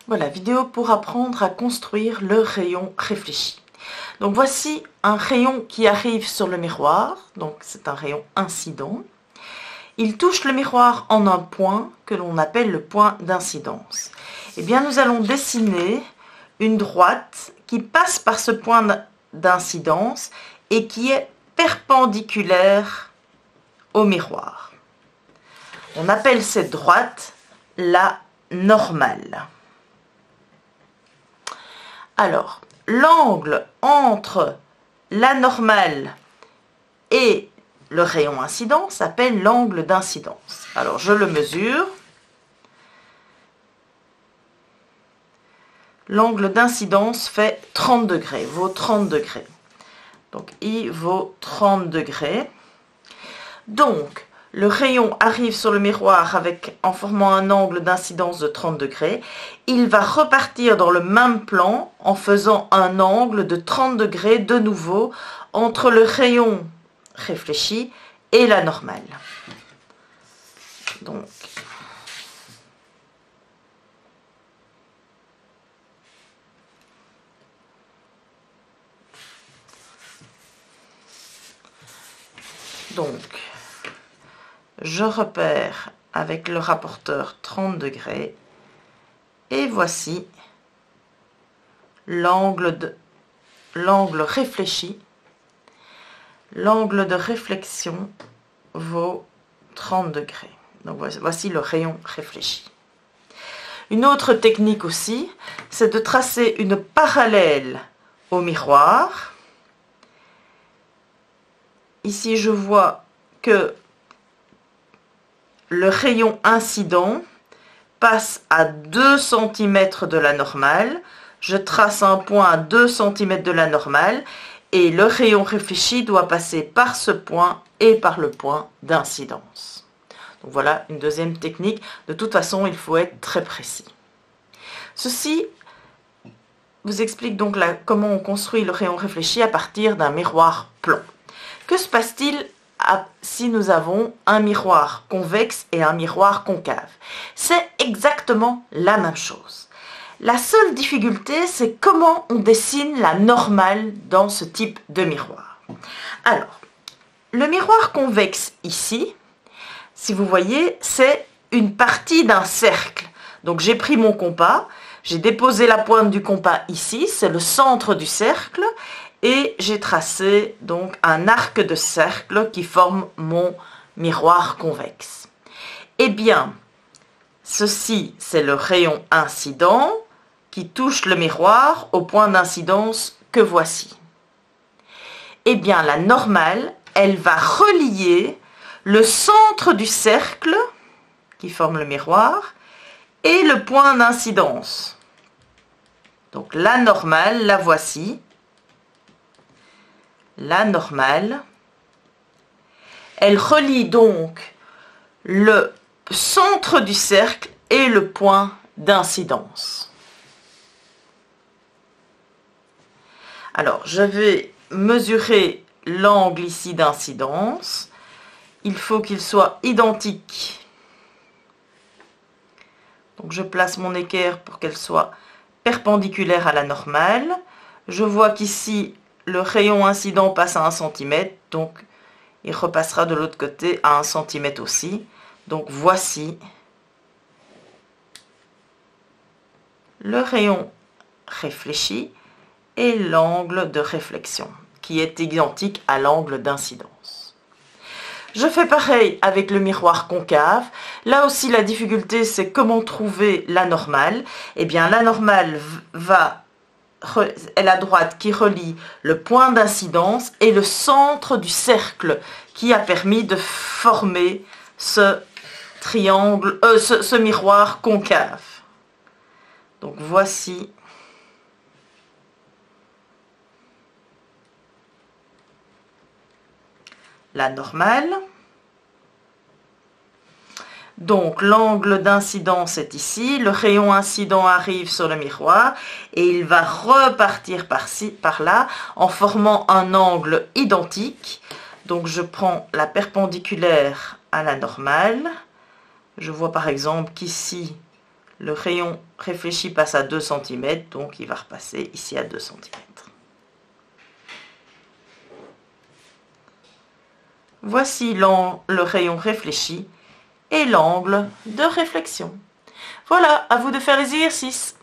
Voilà, vidéo pour apprendre à construire le rayon réfléchi. Donc voici un rayon qui arrive sur le miroir, donc c'est un rayon incident. Il touche le miroir en un point que l'on appelle le point d'incidence. Eh bien, nous allons dessiner une droite qui passe par ce point d'incidence et qui est perpendiculaire au miroir. On appelle cette droite la normale. Alors, l'angle entre la normale et le rayon incident s'appelle l'angle d'incidence. Alors, je le mesure. L'angle d'incidence fait 30 degrés, vaut 30 degrés. Donc, I vaut 30 degrés. Donc, le rayon arrive sur le miroir en formant un angle d'incidence de 30 degrés. Il va repartir dans le même plan en faisant un angle de 30 degrés de nouveau entre le rayon réfléchi et la normale. Donc, je repère avec le rapporteur 30 degrés et voici l'angle réfléchi. L'angle de réflexion vaut 30 degrés. Donc voici le rayon réfléchi. Une autre technique aussi, c'est de tracer une parallèle au miroir. Ici, je vois que le rayon incident passe à 2 cm de la normale. Je trace un point à 2 cm de la normale et le rayon réfléchi doit passer par ce point et par le point d'incidence. Donc voilà une deuxième technique. De toute façon, il faut être très précis. Ceci vous explique donc comment on construit le rayon réfléchi à partir d'un miroir plan. Que se passe-t-il si nous avons un miroir convexe et un miroir concave? C'est exactement la même chose. La seule difficulté, c'est comment on dessine la normale dans ce type de miroir. Alors, le miroir convexe ici, si vous voyez, c'est une partie d'un cercle. Donc j'ai pris mon compas, j'ai déposé la pointe du compas ici, c'est le centre du cercle, et j'ai tracé donc un arc de cercle qui forme mon miroir convexe. Eh bien, ceci, c'est le rayon incident qui touche le miroir au point d'incidence que voici. Eh bien, la normale, elle va relier le centre du cercle qui forme le miroir et le point d'incidence. Donc, la normale, la voici. La normale, elle relie donc le centre du cercle et le point d'incidence. Alors, je vais mesurer l'angle ici d'incidence. Il faut qu'il soit identique. Donc, je place mon équerre pour qu'elle soit perpendiculaire à la normale. Je vois qu'ici, le rayon incident passe à 1 cm, donc il repassera de l'autre côté à 1 cm aussi. Donc voici le rayon réfléchi et l'angle de réflexion, qui est identique à l'angle d'incidence. Je fais pareil avec le miroir concave. Là aussi, la difficulté, c'est comment trouver la normale. Eh bien, la normale est la droite qui relie le point d'incidence et le centre du cercle qui a permis de former ce triangle, ce miroir concave. Donc voici la normale. Donc, l'angle d'incidence est ici, le rayon incident arrive sur le miroir et il va repartir par là en formant un angle identique. Donc, je prends la perpendiculaire à la normale. Je vois par exemple qu'ici, Le rayon réfléchi passe à 2 cm, donc il va repasser ici à 2 cm. Voici le rayon réfléchi et l'angle de réflexion. Voilà, à vous de faire les exercices.